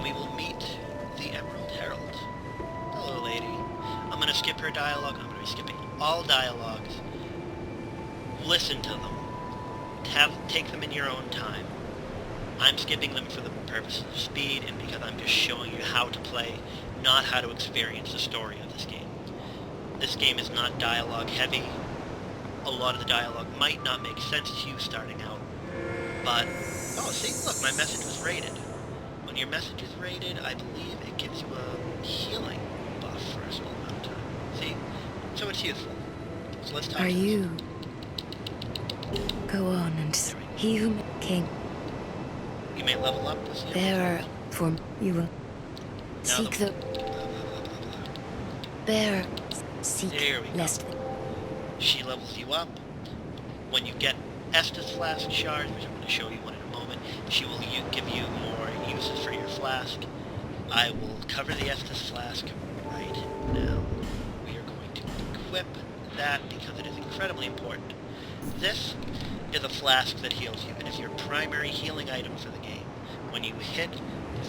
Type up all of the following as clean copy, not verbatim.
and we will meet the Emerald Herald. Hello, lady. I'm going to skip her dialogue. I'm going to be skipping all dialogues. Listen to them. Take them in your own time. I'm skipping them for the purpose of speed and because I'm just showing you how to play, not how to experience the story of this game. This game is not dialogue heavy. A lot of the dialogue might not make sense to you starting out, but... Oh, see, look, my message was rated. When your message is rated, I believe it gives you a healing buff for a small amount of time. See? So it's useful. So let's talk Are to you? Go on and he who came. You may level up this year. There are for you will seek the bear. Seek there we go. lest. She levels you up. When you get Estus Flask shards, which I'm going to show you one in a moment, she will give you more uses for your flask. I will cover the Estus Flask right now. We are going to equip that because it is incredibly important. This is a flask that heals you. It is your primary healing item for the game. When you hit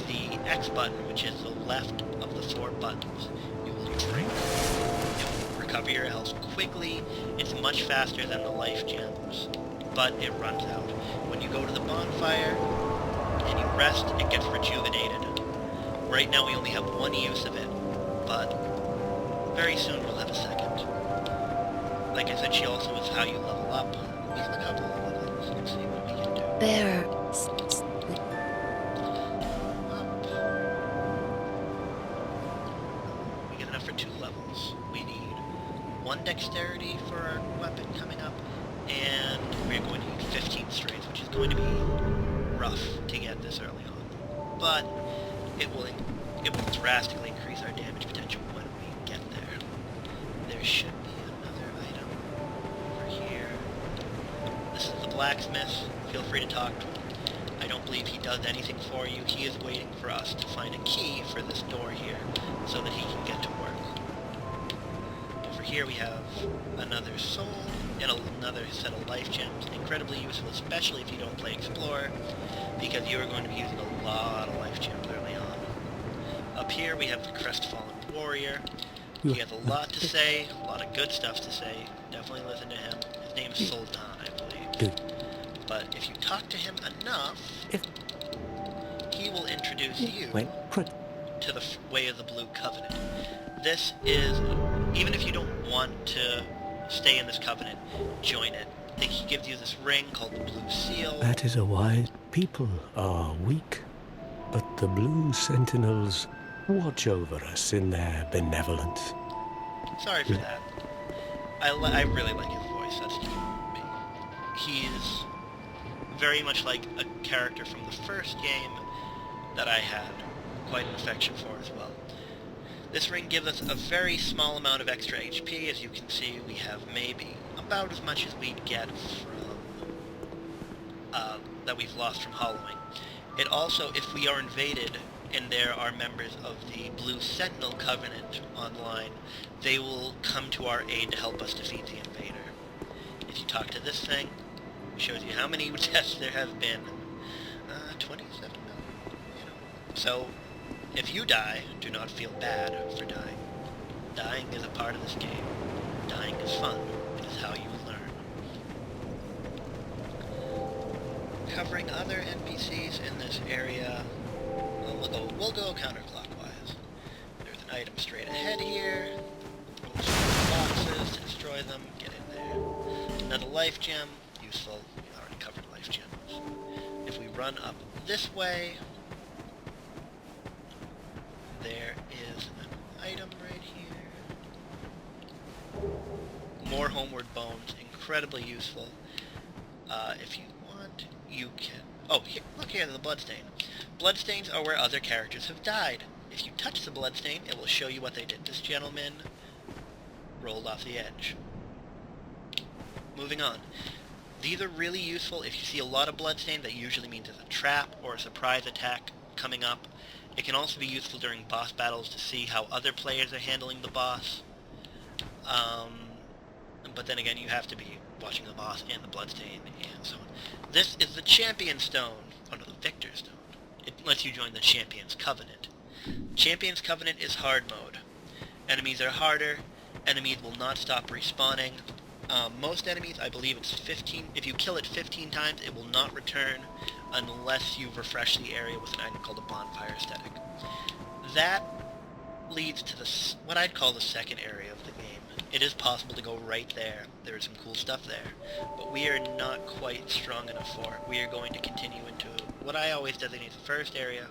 the X button, which is the left of the 4 buttons, you will drink. It will recover your health quickly. It's much faster than the life gems, but it runs out. When you go to the bonfire and you rest, it gets rejuvenated. Right now we only have 1 use of it, but very soon we'll have a second. Like I said, she also is how you level up. We have a couple of levels. Let's see what we can do. Bear. We get enough for 2 levels. We need 1 dexterity for our weapon coming up, and we're going to need 15 strength, which is going to be rough to get this early on. But it will drastically increase our damage potential when we get there. There should be another item over here. This is the blacksmith. Feel free to talk to him. I don't believe he does anything for you. He is waiting for us to find a key for this door here so that he can get to work. Over here we have another soul and another set of life gems. Incredibly useful, especially if you don't play Explorer, because you are going to be using a lot of life gems early on. Up here we have the Crestfallen Warrior. He has a lot to say, a lot of good stuff to say. Definitely listen to him. His name is Sultan, I believe. But if you talk to him enough, he will introduce you to the way of the Blue Covenant. This is, even if you don't want to stay in this covenant, join it. He gives you this ring called the Blue Seal. That is a wise people are weak, but the Blue Sentinels watch over us in their benevolence. Sorry for that. I really like his voice. That's just me. He's very much like a character from the first game that I had quite an affection for as well. This ring gives us a very small amount of extra HP. As you can see, we have maybe about as much as we'd get from that we've lost from hollowing. It also, if we are invaded and there are members of the Blue Sentinel Covenant online, they will come to our aid to help us defeat the invader. If you talk to this thing, it shows you how many deaths there have been. 27 million. So, if you die, do not feel bad for dying. Dying is a part of this game. Dying is fun. It is how you learn. Covering other NPCs in this area, we'll go counterclockwise. There's an item straight ahead here. Throw some boxes to destroy them. Get in there. Another life gem. Useful. We already covered life gems. If we run up this way, there is an item right here. More homeward bones. Incredibly useful. If you want, you can... Oh, here, look here, the bloodstain. Bloodstains are where other characters have died. If you touch the bloodstain, it will show you what they did. This gentleman rolled off the edge. Moving on. These are really useful. If you see a lot of bloodstain, that usually means there's a trap or a surprise attack coming up. It can also be useful during boss battles to see how other players are handling the boss. But then again, you have to be watching the boss and the bloodstain and so on. This is the Champion Stone, oh no, the Victor Stone. lets you join the Champion's Covenant. Champion's Covenant is hard mode. Enemies are harder, enemies will not stop respawning. Most enemies, I believe it's 15, if you kill it 15 times, it will not return unless you refresh the area with an item called a bonfire aesthetic. That leads to what I'd call the second area of the game. It is possible to go right there. There is some cool stuff there. But we are not quite strong enough for it. We are going to continue into what I always designate the first area,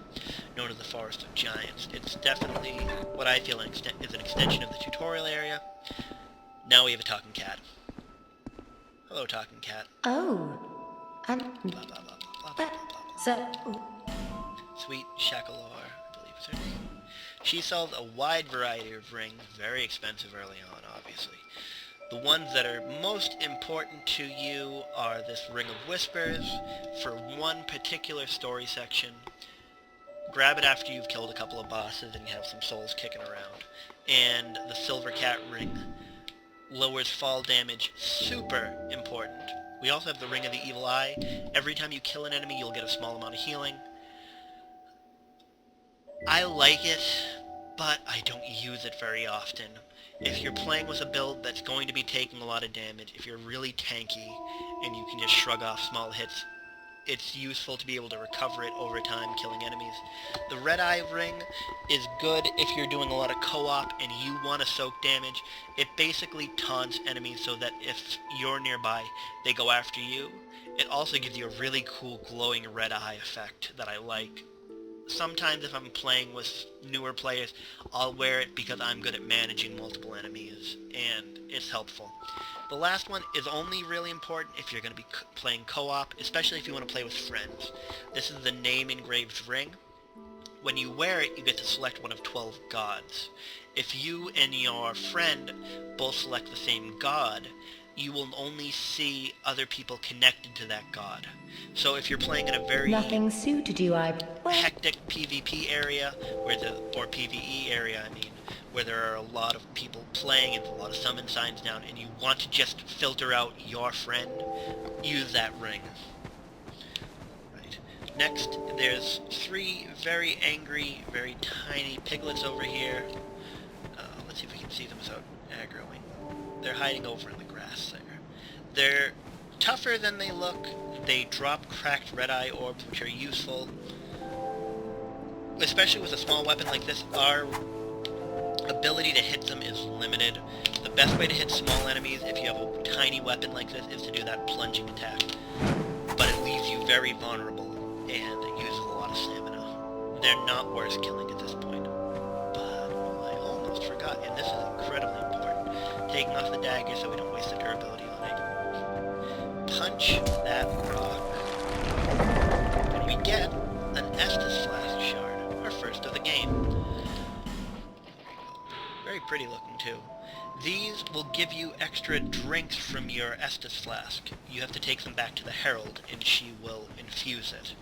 known as the Forest of Giants. It's definitely what I feel is an extension of the tutorial area. Now we have a talking cat. Hello, talking cat. Oh, and Blah, blah, blah, blah, blah, blah, blah, blah. so Sweet Shakalor, I believe is her name. She sells a wide variety of rings, very expensive early on, obviously. The ones that are most important to you are this Ring of Whispers for one particular story section. Grab it after you've killed a couple of bosses and you have some souls kicking around. And the Silver Cat Ring lowers fall damage, super important. We also have the Ring of the Evil Eye. Every time you kill an enemy, you'll get a small amount of healing. I like it, but I don't use it very often. If you're playing with a build that's going to be taking a lot of damage, if you're really tanky and you can just shrug off small hits, it's useful to be able to recover it over time killing enemies. The Red Eye Ring is good if you're doing a lot of co-op and you want to soak damage. It basically taunts enemies so that if you're nearby, they go after you. It also gives you a really cool glowing red eye effect that I like. Sometimes if I'm playing with newer players, I'll wear it because I'm good at managing multiple enemies, and it's helpful. The last one is only really important if you're going to be playing co-op, especially if you want to play with friends. This is the Name Engraved Ring. When you wear it, you get to select one of 12 gods. If you and your friend both select the same god, you will only see other people connected to that god. So if you're playing in a very nothing suited you, hectic PvP area, or PvE area, where there are a lot of people playing and a lot of summon signs down, and you want to just filter out your friend, use that ring. Right. Next, there's 3 very angry, very tiny piglets over here. Let's see if we can see them without aggroing. They're hiding over in the grass there. They're tougher than they look. They drop cracked red eye orbs, which are useful. Especially with a small weapon like this, our ability to hit them is limited. The best way to hit small enemies, if you have a tiny weapon like this, is to do that plunging attack. But it leaves you very vulnerable, and it uses a lot of stamina. They're not worth killing at this point. But I almost forgot, and this is incredibly important. Taking off the dagger so we don't waste the durability on it. Punch that rock. And we get an Estus Flask shard, our first of the game. Very pretty looking too. These will give you extra drinks from your Estus Flask. You have to take them back to the Herald and she will infuse it.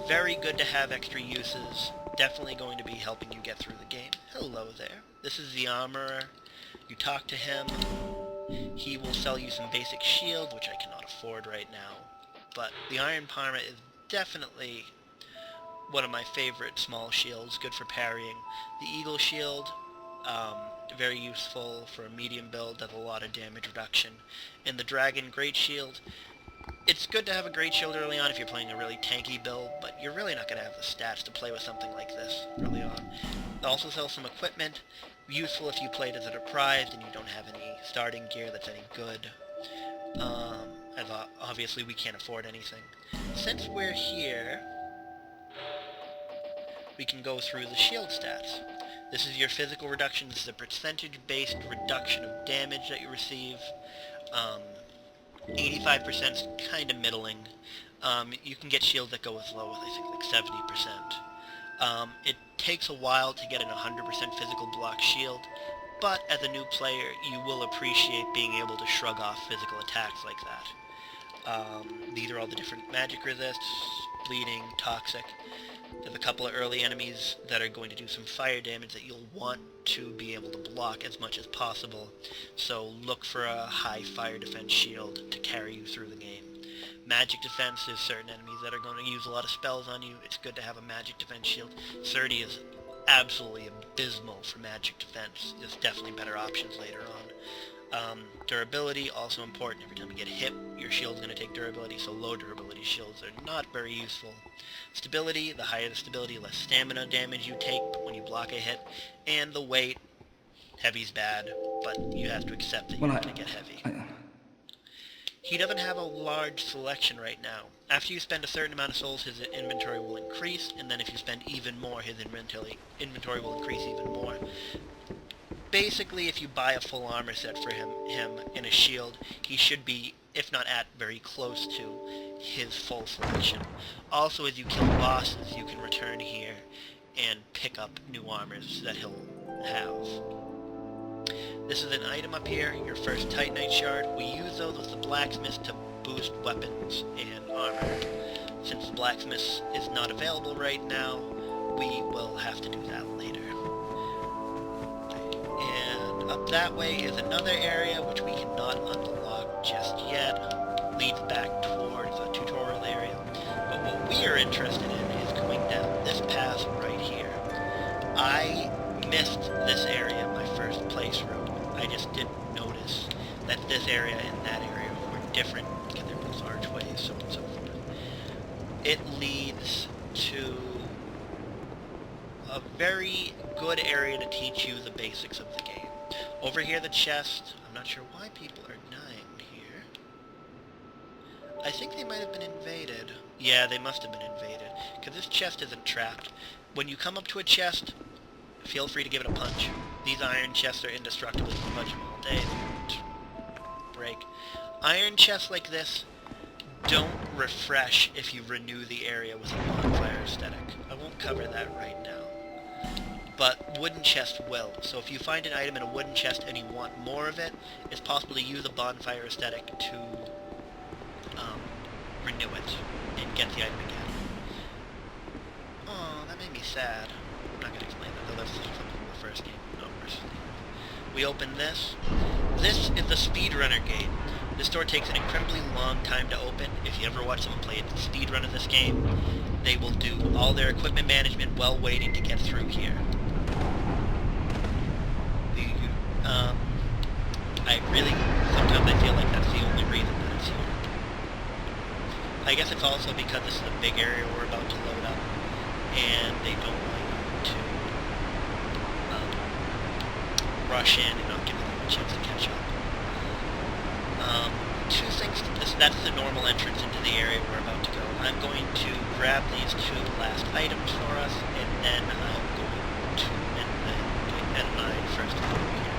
Very good to have extra uses. Definitely going to be helping you get through the game. Hello there. This is the Armorer. You talk to him. He will sell you some basic shield, which I cannot afford right now. But the Iron Parma is definitely one of my favorite small shields. Good for parrying. The Eagle Shield, very useful for a medium build, does a lot of damage reduction. And the Dragon Great Shield, it's good to have a Great Shield early on if you're playing a really tanky build, but you're really not going to have the stats to play with something like this early on. They also sell some equipment, useful if you played as a deprived and you don't have any starting gear that's any good. As obviously we can't afford anything. Since we're here, we can go through the shield stats. This is your physical reduction. This is a percentage-based reduction of damage that you receive. 85% is kind of middling. You can get shields that go as low as, I think, like 70%. It takes a while to get an 100% physical block shield, but as a new player, you will appreciate being able to shrug off physical attacks like that. These are all the different magic resists, bleeding, toxic. There's a couple of early enemies that are going to do some fire damage that you'll want to be able to block as much as possible, so look for a high fire defense shield to carry you through the game. Magic defense, there's certain enemies that are going to use a lot of spells on you. It's good to have a magic defense shield. 30 is absolutely abysmal for magic defense. There's definitely better options later on. Durability, also important. Every time you get hit, your shield's going to take durability, so low durability shields are not very useful. Stability, the higher the stability, less stamina damage you take when you block a hit. And the weight, heavy's bad, but you have to accept that you're going to get heavy. He doesn't have a large selection right now. After you spend a certain amount of souls, his inventory will increase, and then if you spend even more, his inventory will increase even more. Basically, if you buy a full armor set for him and a shield, he should be, if not at, very close to his full selection. Also, as you kill bosses, you can return here and pick up new armors that he'll have. This is an item up here, your first Titanite shard. We use those with the blacksmith to boost weapons and armor. Since the blacksmith is not available right now, we will have to do that later. And up that way is another area which we cannot unlock just yet. Leads back towards a tutorial area. But what we are interested in is going down this path right here. I missed this area my first playthrough. I just didn't notice that this area and that area were different because they're both archways, so on and so forth. It leads to a very good area to teach you the basics of the game. Over here, the chest. I'm not sure why people are dying here. I think they might have been invaded. Yeah, they must have been invaded, because this chest isn't trapped. When you come up to a chest, feel free to give it a punch. These iron chests are indestructible. You can punch them all day. They won't break. Iron chests like this don't refresh if you renew the area with a bonfire aesthetic. I won't cover that right now. But wooden chests will. So if you find an item in a wooden chest and you want more of it, it's possible to use a bonfire aesthetic to renew it and get the item again. Oh, that made me sad. I'm not going to explain that, though. That's something from the first game. No, first game. We open this. This is the speedrunner gate. This door takes an incredibly long time to open. If you ever watch someone play a speedrun of this game, they will do all their equipment management while waiting to get through here. Sometimes I feel like that's the only reason that it's here. I guess it's also because this is a big area we're about to load up, and they don't want you to rush in and not give them a chance to catch up. Two things, that's the normal entrance into the area we're about to go. I'm going to grab these two last items for us, and then I'm going to end my first video here.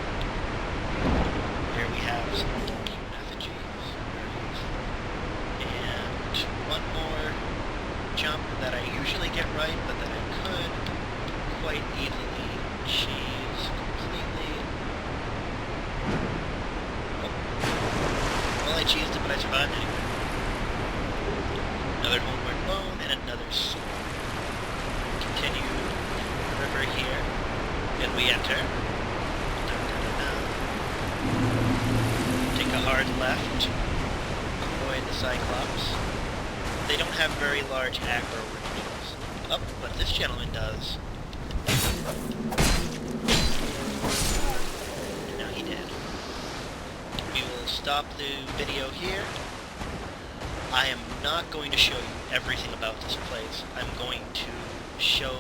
Here we have some human effigies. And one more jump that I usually get right, but that I could quite easily cheese completely. Well, I cheesed it, but I survived anyway. Another homeward bone, and another sword. Continue the river here, and we enter. Take a hard left, avoid the Cyclops. They don't have very large aggro ranges. Oh, but this gentleman does. Now he did. We will stop the video here. I am not going to show you everything about this place. I'm going to show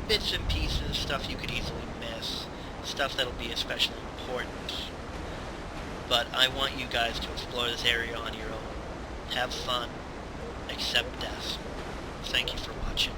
bits and pieces, stuff you could easily miss, stuff that'll be especially important. But I want you guys to explore this area on your own. Have fun. Accept death. Thank you for watching.